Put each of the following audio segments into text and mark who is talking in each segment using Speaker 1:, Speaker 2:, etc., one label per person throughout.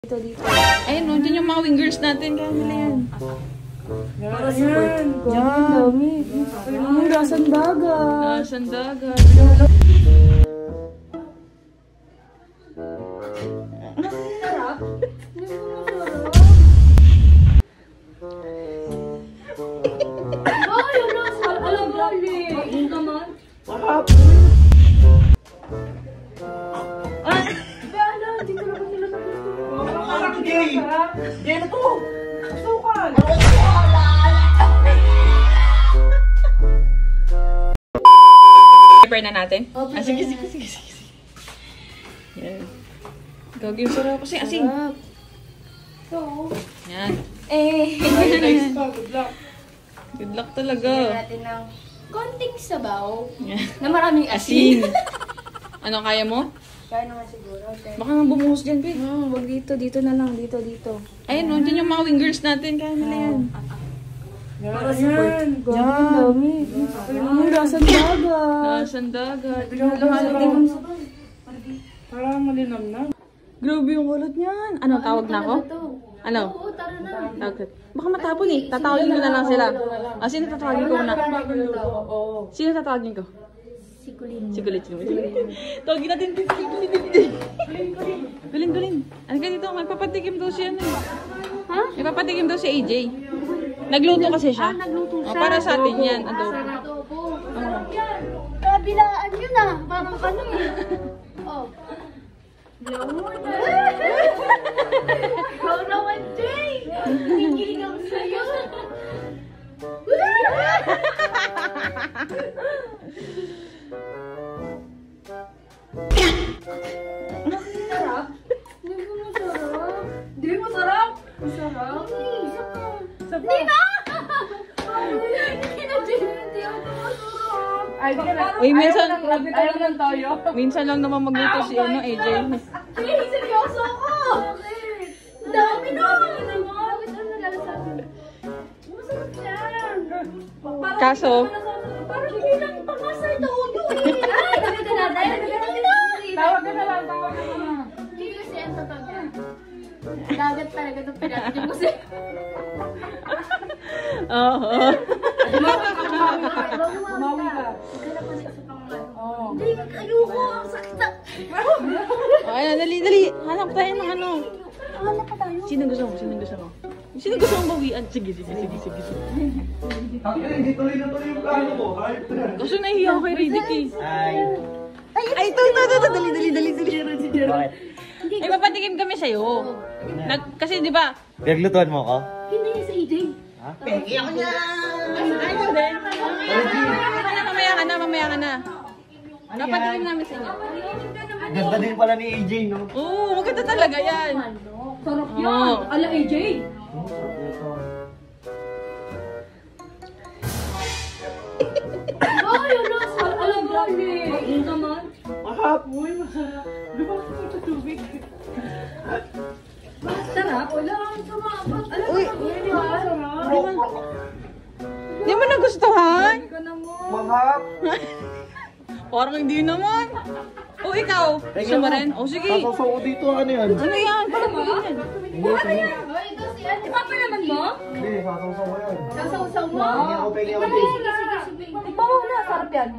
Speaker 1: Dito.
Speaker 2: Ayun, nandiyan yung mga wingers natin. Kaya nila yan.
Speaker 1: Yan. Dami. Lasan dagat.
Speaker 2: Lasan dagat.
Speaker 1: Sarap. Ay, ano? Alam mo, yung naman.
Speaker 3: Sarap!
Speaker 1: Dito na ba nila
Speaker 3: Parang gay! Gay na to! Sukan!
Speaker 2: Prepare na natin? Sige. Yan. Gagi yung sarap kasi asing. Yan.
Speaker 3: Nice ka, good luck!
Speaker 2: Good luck talaga.
Speaker 1: Lagyan natin ng konting sabaw
Speaker 2: Yan.
Speaker 1: na maraming asin.
Speaker 2: Ano, kaya mo?
Speaker 1: Kaya naman siguro. Okay.
Speaker 2: Baka nga bumuhos dyan, Pete.
Speaker 1: Wag dito. Dito na lang. Dito.
Speaker 2: Ayun, nandiyan yung mga wingers natin. Kaya nila yan.
Speaker 1: Yan. Dami. Lasan dagat.
Speaker 2: Lasan dagat.
Speaker 3: Parang malinam na.
Speaker 2: Grabe yung kulot niyan. Ano, tawag na ako? Ano?
Speaker 1: Oo, tara na.
Speaker 2: Tawag. Baka matapon eh. Tatawagin ko na lang sila. Sino tatawagin ko muna? Sino tatawagin ko?
Speaker 1: Si Kulin.
Speaker 2: Si Kulit. Tawagin natin. Galing. Ano ka dito? May papatikim daw siya.
Speaker 1: Ha?
Speaker 2: May papatikim daw si AJ. Nagluto kasi siya.
Speaker 1: Nagluto siya.
Speaker 2: Para sa atin yan. Adobo.
Speaker 1: Adobo. Sarap yan. Kabilaan yun ah. Parang ano eh. Oh. Ikaw naman, Jay! Kikilig ako sa'yo. Sarap? Hindi mo masarap. Hindi mo masarap? Masarap? Isa pa. Hindi na! Hindi na, Jay. Hindi ako masarap.
Speaker 3: Ay, di ka na.
Speaker 2: Uy,
Speaker 3: Ayaw ng toyo.
Speaker 2: minsan lang naman magluto si AJ.
Speaker 1: Jay, seryoso ako! Dami na! Bakit ano nalalasabi? Masarap siya.
Speaker 2: Kaso,
Speaker 1: Parang hindi lang pangasay na ulo eh. Ay, naganda na.
Speaker 3: Tawag ka na lang.
Speaker 1: Hindi kasi ang totoo niya. Dagat talaga itong pinatid mo siya.
Speaker 2: oo.
Speaker 3: Umawi ka.
Speaker 1: Maghanap ka na isa pang ano.
Speaker 3: Oo.
Speaker 1: Hindi, ayoko. Ang sakit na.
Speaker 2: Ayun, dali. Hanap tayo ng ano.
Speaker 1: Hanap pa tayo.
Speaker 2: Sino gusto mo? Sino gusto mong bawian? Sige.
Speaker 3: Hindi tuloy na tuloy yung plano ko.
Speaker 2: Kasi nahihiya ako kay Riddick eh.
Speaker 3: Ay.
Speaker 2: Ito. Dali.
Speaker 3: Bakit?
Speaker 2: Ay, papatikim kami sa'yo. Kasi di ba?
Speaker 3: Pinaglutuan mo ko?
Speaker 1: Hindi sa EJ.
Speaker 3: Ha? Pengi ako niya!
Speaker 2: Mamaya ka na. Papatikim namin sa inyo.
Speaker 3: Ganda din pala ni AJ, no?
Speaker 2: Oo, maganda talaga yan.
Speaker 1: Sarap
Speaker 2: Oo.
Speaker 1: yan. Ala AJ. Ay, ano? Alam mo yun naman.
Speaker 3: Mahap! Uy, masarap. Lumaki ko sa tubig.
Speaker 1: Sarap. Wala. Sumabat. Alam mo,
Speaker 2: Uy.
Speaker 1: masarap.
Speaker 2: Di mo nagustuhan?
Speaker 1: Ka na mo.
Speaker 3: Mahap!
Speaker 2: Parang hindi naman. O ikaw, gusto mo rin? O sige.
Speaker 3: Sasaw ko dito, ano yan?
Speaker 2: Ano yan? Parang ganyan.
Speaker 1: Ay, ito si Ate. Papa naman mo?
Speaker 3: Hindi, sasaw ko yan.
Speaker 1: Sasaw-saw mo?
Speaker 3: Hindi ako pengi ako.
Speaker 1: Sige. Ikaw na. Sarap yan.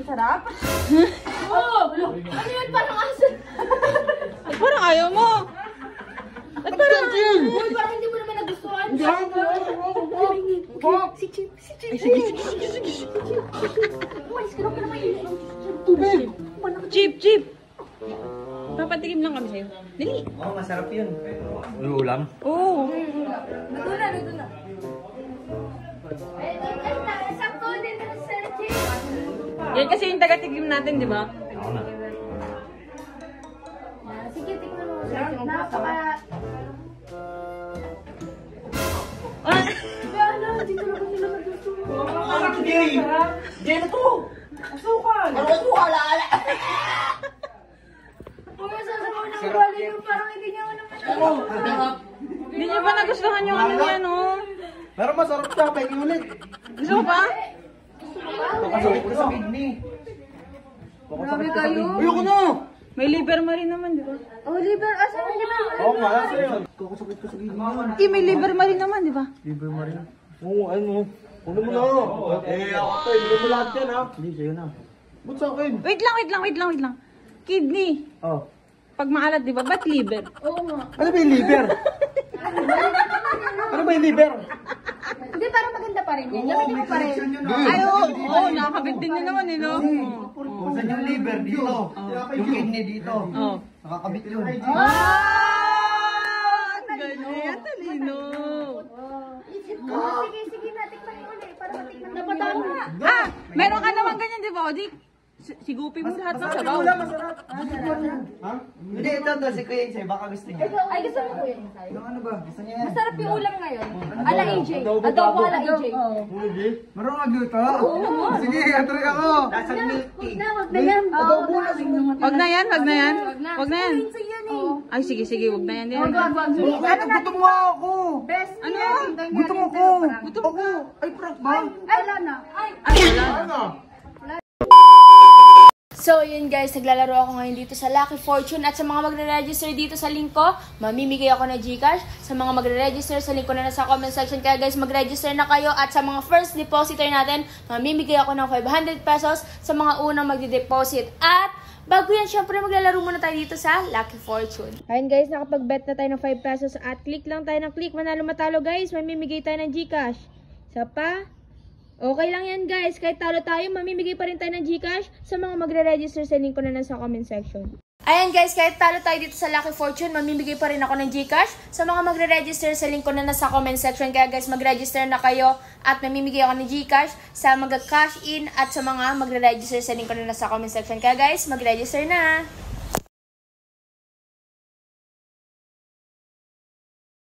Speaker 1: Sarap. Oh, ano yun? Parang asin.
Speaker 2: At parang ayaw mo. At parang
Speaker 1: Uy, parang hindi mo naman nagustuhan.
Speaker 3: Hindi ako.
Speaker 1: Si Chip.
Speaker 2: Ay, sige.
Speaker 1: Umalis ka na pa naman yun.
Speaker 3: Tubig!
Speaker 2: Chip. Papatikim lang kami sa'yo. Dali.
Speaker 3: Oo, masarap yun. Ano ulam?
Speaker 2: Oo.
Speaker 1: Luto na. Ay, sakto din na sa Chip.
Speaker 2: Yan kasi yung taga-tikim natin, di ba?
Speaker 3: Ako na.
Speaker 1: Sige, tingnan mo. Napaka... Dito na ba nila nagustuhan?
Speaker 3: Parang gay! Gay na to! Sukan!
Speaker 1: Kung masasabaw na wala yung parang hindi niya ako naman.
Speaker 2: Hindi niyo ba nagustuhan yung ano niya, no?
Speaker 3: Pero masarap siya, pengi ulit.
Speaker 2: Gusto mo pa?
Speaker 3: Nakasakit ko sa kidney.
Speaker 1: Grabe kayo.
Speaker 3: Ayoko na!
Speaker 2: May liver marin naman, di ba?
Speaker 1: Oh, liver. Asan ang liver?
Speaker 3: Oo nga, nasa yun. Kakasakit ko sa gilid yun.
Speaker 2: May liver marin naman, di ba?
Speaker 3: Libre Maria. Oo, ano? Ano mo na? Eh, ako to. Hindi mo lahat yan, ha? Hindi, sa'yo na. Ba't sa akin?
Speaker 2: Wait lang. Kidney.
Speaker 3: Oh.
Speaker 2: Pag maalat, di ba? Ba't liver?
Speaker 1: Oo nga.
Speaker 3: Ano ba yung liver? Ano ba yung liver?
Speaker 1: Hindi, parang maganda pa rin yan. Gamitin mo pa rin.
Speaker 2: Ay, oo, nakakabit din yun naman, eh, no?
Speaker 3: Kung saan yung liver? Dito. Yung kidney dito.
Speaker 2: Oo.
Speaker 3: Nakakabit yun.
Speaker 2: Ganyan, talino.
Speaker 1: Sige, natikman mo ulit. Para matikman. Napatawa nga.
Speaker 2: Ah, meron ka naman ganyan, di ba, Odi? Sigupin mo lahat ng sabaw.
Speaker 3: Ha? Hindi, ito si Kuya Insay. Baka gusto niya.
Speaker 1: Ay, gusto mo ko yun.
Speaker 3: Yung ano ba? Gusto niya yan.
Speaker 1: Masarap yung ulam ngayon. Ala AJ. Adobo ala AJ.
Speaker 3: Marunong magluto? Sige, atry ako. Nasa milk tea.
Speaker 1: Wag na yan. Adobo na.
Speaker 2: Wag na yan.
Speaker 1: Wag na yan.
Speaker 2: Ay, sige, wag na yan.
Speaker 1: Wag.
Speaker 3: Gutom mo ako.
Speaker 1: Best.
Speaker 2: Ano?
Speaker 3: Gutom ako. Gutom ako. Ay, prank ba?
Speaker 1: Ay, wala na. Ay.
Speaker 3: Ano?
Speaker 1: So, yun guys, naglalaro ako ngayon dito sa Lucky Fortune at sa mga magre-register dito sa link ko, mamimigay ako ng GCash. Sa mga magre-register sa link ko na nasa comment section, kaya guys, mag-register na kayo. At sa mga first depositor natin, mamimigay ako ng 500 pesos sa mga unang magde-deposit. At bago yan, syempre maglalaro muna tayo dito sa Lucky Fortune. Ayun guys, nakapag-bet na tayo ng 5 pesos at click lang tayo ng click. Manalo matalo guys, mamimigay tayo ng GCash. Isa pa. Okay lang yan guys, kahit talo tayo, mamimigay pa rin tayo ng GCash sa mga magre-register sa link ko na nasa comment section. Ayan guys, kahit talo tayo dito sa Lucky Fortune, mamimigay pa rin ako ng GCash sa mga magre-register sa link ko na nasa comment section. Kaya guys, mag-register na kayo at mamimigay ako ng GCash sa mag-cash in at sa mga magre-register sa link ko na nasa comment section. Kaya guys, mag-register na!